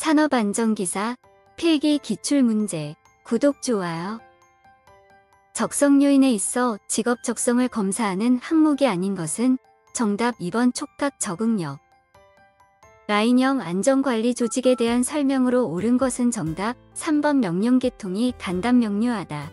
산업안전기사 필기 기출문제. 구독, 좋아요. 적성 요인에 있어 직업 적성을 검사하는 항목이 아닌 것은 정답 2번 촉각 적응력. 라인형 안전관리 조직에 대한 설명으로 옳은 것은 정답 3번 명령계통이 간단 명료하다.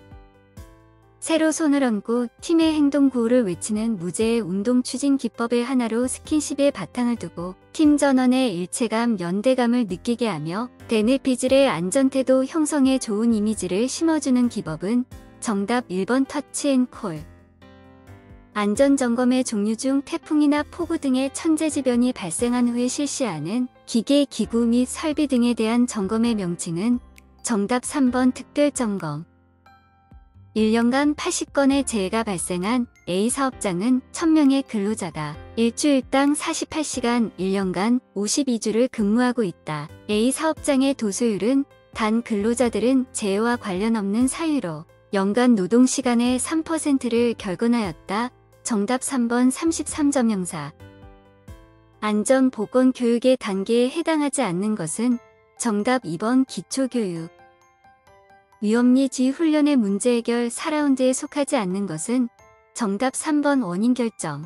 새로 손을 얹고 팀의 행동 구호를 외치는 무제의 운동 추진 기법의 하나로 스킨십에 바탕을 두고 팀 전원의 일체감, 연대감을 느끼게 하며 베네피즐의 안전태도 형성에 좋은 이미지를 심어주는 기법은 정답 1번 터치앤콜. 안전점검의 종류 중 태풍이나 폭우 등의 천재지변이 발생한 후에 실시하는 기계, 기구 및 설비 등에 대한 점검의 명칭은 정답 3번 특별점검. 1년간 80건의 재해가 발생한 A 사업장은 1000명의 근로자가 일주일당 48시간 1년간 52주를 근무하고 있다. A 사업장의 도수율은 단 근로자들은 재해와 관련 없는 사유로 연간 노동시간의 3%를 결근하였다. 정답 3번 33점형사. 안전보건교육의 단계에 해당하지 않는 것은 정답 2번 기초교육. 위험리지 훈련의 문제 해결 4라운드에 속하지 않는 것은 정답 3번 원인 결정.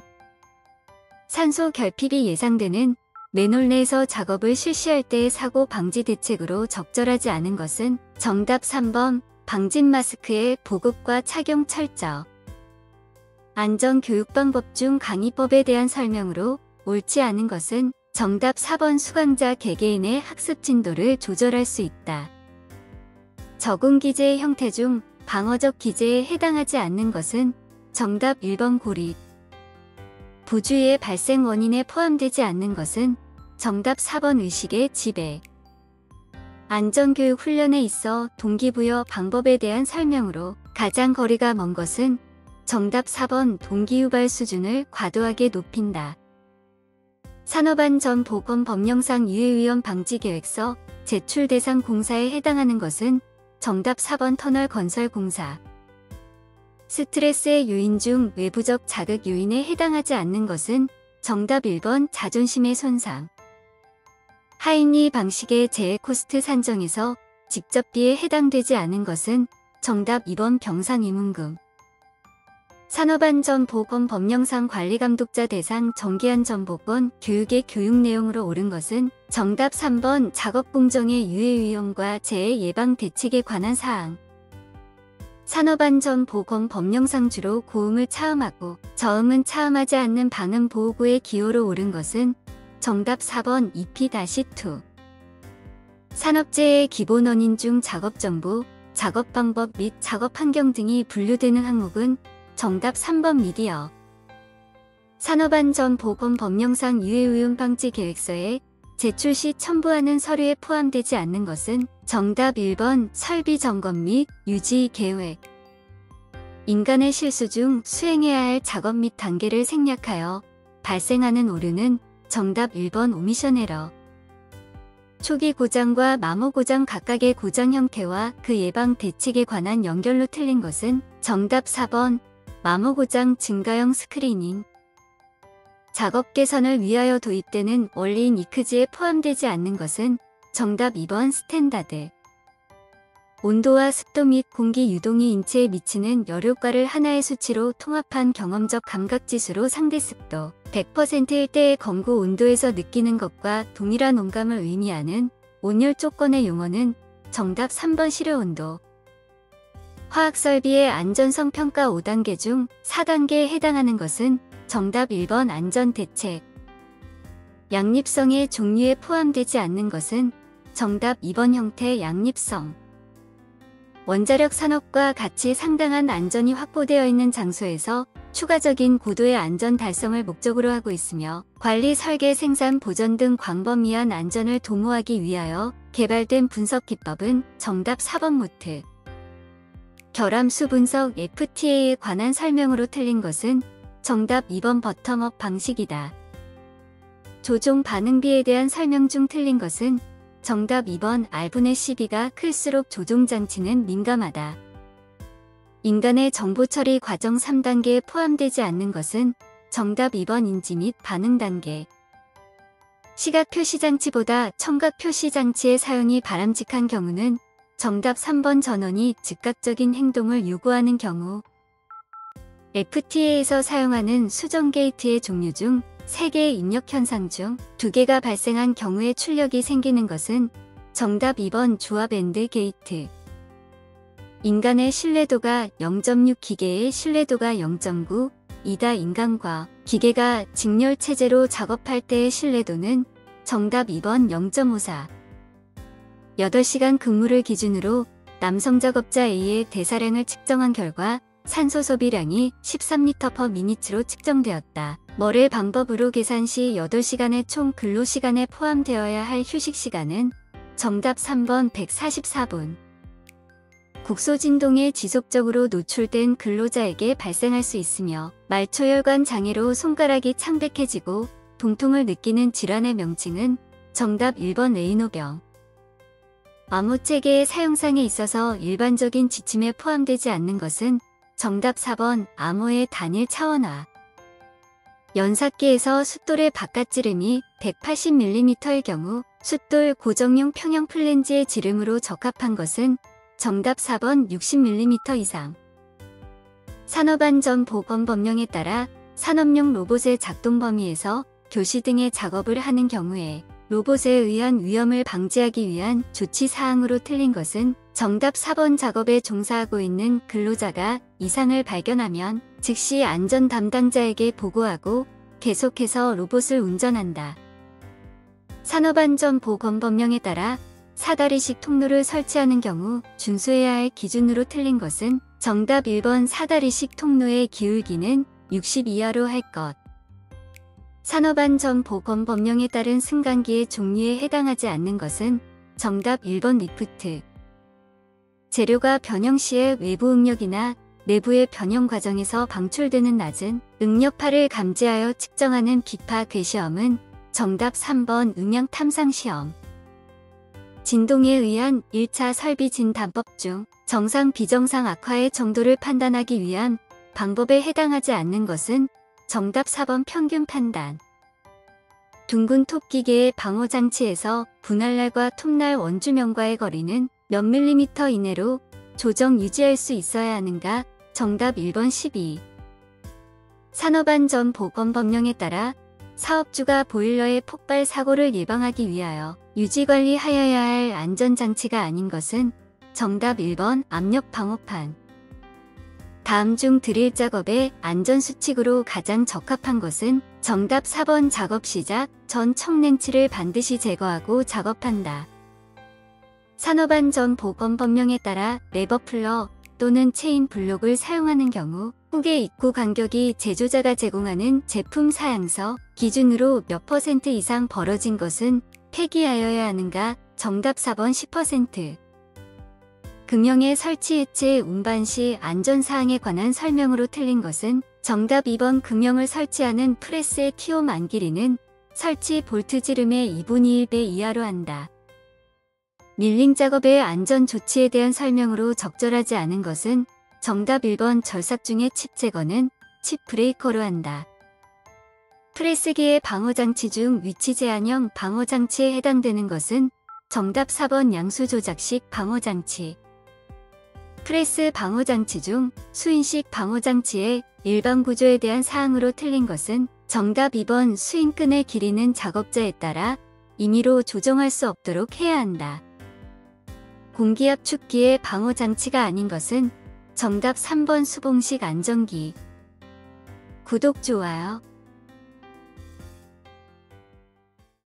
산소 결핍이 예상되는 맨홀 내에서 작업을 실시할 때의 사고 방지 대책으로 적절하지 않은 것은 정답 3번 방진 마스크의 보급과 착용 철저. 안전교육방법 중 강의법에 대한 설명으로 옳지 않은 것은 정답 4번 수강자 개개인의 학습 진도를 조절할 수 있다. 적응 기제의 형태 중 방어적 기제에 해당하지 않는 것은 정답 1번 고립. 부주의의 발생 원인에 포함되지 않는 것은 정답 4번 의식의 지배. 안전교육 훈련에 있어 동기부여 방법에 대한 설명으로 가장 거리가 먼 것은 정답 4번 동기유발 수준을 과도하게 높인다. 산업안전보건법령상 유해위험 방지계획서 제출 대상 공사에 해당하는 것은 정답 4번 터널 건설 공사. 스트레스의 요인 중 외부적 자극 요인에 해당하지 않는 것은 정답 1번 자존심의 손상. 하인리 방식의 재해 코스트 산정에서 직접비에 해당되지 않은 것은 정답 2번 병상위문금. 산업안전보건법령상 관리감독자 대상 정기안전보건 교육의 교육 내용으로 옳은 것은 정답 3번 작업공정의 유해위험과 재해 예방 대책에 관한 사항. 산업안전보건법령상 주로 고음을 차음하고 저음은 차음하지 않는 방음보호구의 기호로 옳은 것은 정답 4번 EP-2. 산업재해의 기본 원인 중 작업정보, 작업방법 및 작업환경 등이 분류되는 항목은 정답 3번 미디어. 산업안전보건법령상 유해오염 방지 계획서에 제출 시 첨부하는 서류에 포함되지 않는 것은 정답 1번 설비 점검 및 유지 계획. 인간의 실수 중 수행해야 할 작업 및 단계를 생략하여 발생하는 오류는 정답 1번 오미션 에러. 초기 고장과 마모 고장 각각의 고장 형태와 그 예방 대책에 관한 연결로 틀린 것은 정답 4번 마모 고장 증가형 스크리닝. 작업 개선을 위하여 도입되는 원리인 이크즈에 포함되지 않는 것은 정답 2번 스탠다드. 온도와 습도 및 공기 유동이 인체에 미치는 열효과를 하나의 수치로 통합한 경험적 감각지수로 상대습도 100%일 때의 검고 온도에서 느끼는 것과 동일한 온감을 의미하는 온열 조건의 용어는 정답 3번 실효온도. 화학설비의 안전성 평가 5단계 중 4단계에 해당하는 것은 정답 1번 안전대책. 양립성의 종류에 포함되지 않는 것은 정답 2번 형태 양립성. 원자력 산업과 같이 상당한 안전이 확보되어 있는 장소에서 추가적인 고도의 안전 달성을 목적으로 하고 있으며 관리, 설계, 생산, 보전 등 광범위한 안전을 도모하기 위하여 개발된 분석 기법은 정답 4번 모트. 결함수 분석 FTA에 관한 설명으로 틀린 것은 정답 2번 버텀업 방식이다. 조종 반응비에 대한 설명 중 틀린 것은 정답 2번 R분의 12가 클수록 조종장치는 민감하다. 인간의 정보 처리 과정 3단계에 포함되지 않는 것은 정답 2번 인지 및 반응 단계. 시각 표시장치보다 청각 표시장치의 사용이 바람직한 경우는 정답 3번 전원이 즉각적인 행동을 요구하는 경우. FTA에서 사용하는 수정 게이트의 종류 중 3개의 입력 현상 중 2개가 발생한 경우에 출력이 생기는 것은 정답 2번 조합 앤드 게이트. 인간의 신뢰도가 0.6, 기계의 신뢰도가 0.9, 이다. 인간과 기계가 직렬 체제로 작업할 때의 신뢰도는 정답 2번 0.54. 8시간 근무를 기준으로 남성 작업자 A의 대사량을 측정한 결과 산소 소비량이 13L/min으로 측정되었다. 뭐를 방법으로 계산 시 8시간의 총 근로시간에 포함되어야 할 휴식시간은 정답 3번 144분. 국소진동에 지속적으로 노출된 근로자에게 발생할 수 있으며 말초혈관 장애로 손가락이 창백해지고 통통을 느끼는 질환의 명칭은 정답 1번 레이노병. 암호체계의 사용상에 있어서 일반적인 지침에 포함되지 않는 것은 정답 4번 암호의 단일 차원화. 연삭기에서 숫돌의 바깥지름이 180mm일 경우 숫돌 고정용 평형 플랜지의 지름으로 적합한 것은 정답 4번 60mm 이상. 산업안전보건법령에 따라 산업용 로봇의 작동 범위에서 교시 등의 작업을 하는 경우에 로봇에 의한 위험을 방지하기 위한 조치사항으로 틀린 것은 정답 4번 작업에 종사하고 있는 근로자가 이상을 발견하면 즉시 안전 담당자에게 보고하고 계속해서 로봇을 운전한다. 산업안전보건법령에 따라 사다리식 통로를 설치하는 경우 준수해야 할 기준으로 틀린 것은 정답 1번 사다리식 통로의 기울기는 60 이하로 할 것. 산업안전보건법령에 따른 승강기의 종류에 해당하지 않는 것은 정답 1번 리프트. 재료가 변형 시에 외부 응력이나 내부의 변형 과정에서 방출되는 낮은 응력파를 감지하여 측정하는 비파 궤시험은 정답 3번 음향 탐상 시험. 진동에 의한 1차 설비 진단법 중 정상 비정상 악화의 정도를 판단하기 위한 방법에 해당하지 않는 것은 정답 4번 평균 판단. 둥근 톱 기계의 방호장치에서 분할날과 톱날 원주면과의 거리는 몇 밀리미터 이내로 조정 유지할 수 있어야 하는가? 정답 1번 12. 산업안전보건법령에 따라 사업주가 보일러의 폭발 사고를 예방하기 위하여 유지관리하여야 할 안전장치가 아닌 것은 정답 1번 압력 방호판. 다음 중 드릴 작업의 안전수칙으로 가장 적합한 것은 정답 4번 작업 시작 전 청렌치를 반드시 제거하고 작업한다. 산업안전보건법령에 따라 레버플러 또는 체인 블록을 사용하는 경우 후계 입구 간격이 제조자가 제공하는 제품 사양서 기준으로 몇 % 이상 벌어진 것은 폐기하여야 하는가? 정답 4번 10%. 금형의 설치 해체 운반 시 안전사항에 관한 설명으로 틀린 것은 정답 2번 금형을 설치하는 프레스의 티홈 길이는 설치 볼트 지름의 2분의 1배 이하로 한다. 밀링 작업의 안전 조치에 대한 설명으로 적절하지 않은 것은 정답 1번 절삭 중의 칩 제거는 칩 브레이커로 한다. 프레스기의 방어장치 중 위치 제한형 방어장치에 해당되는 것은 정답 4번 양수 조작식 방어장치. 프레스 방어장치 중 수인식 방어장치의 일반 구조에 대한 사항으로 틀린 것은 정답 2번 스윙끈의 길이는 작업자에 따라 임의로 조정할 수 없도록 해야 한다. 공기압 축기의 방어장치가 아닌 것은 정답 3번 수봉식 안전기. 구독, 좋아요.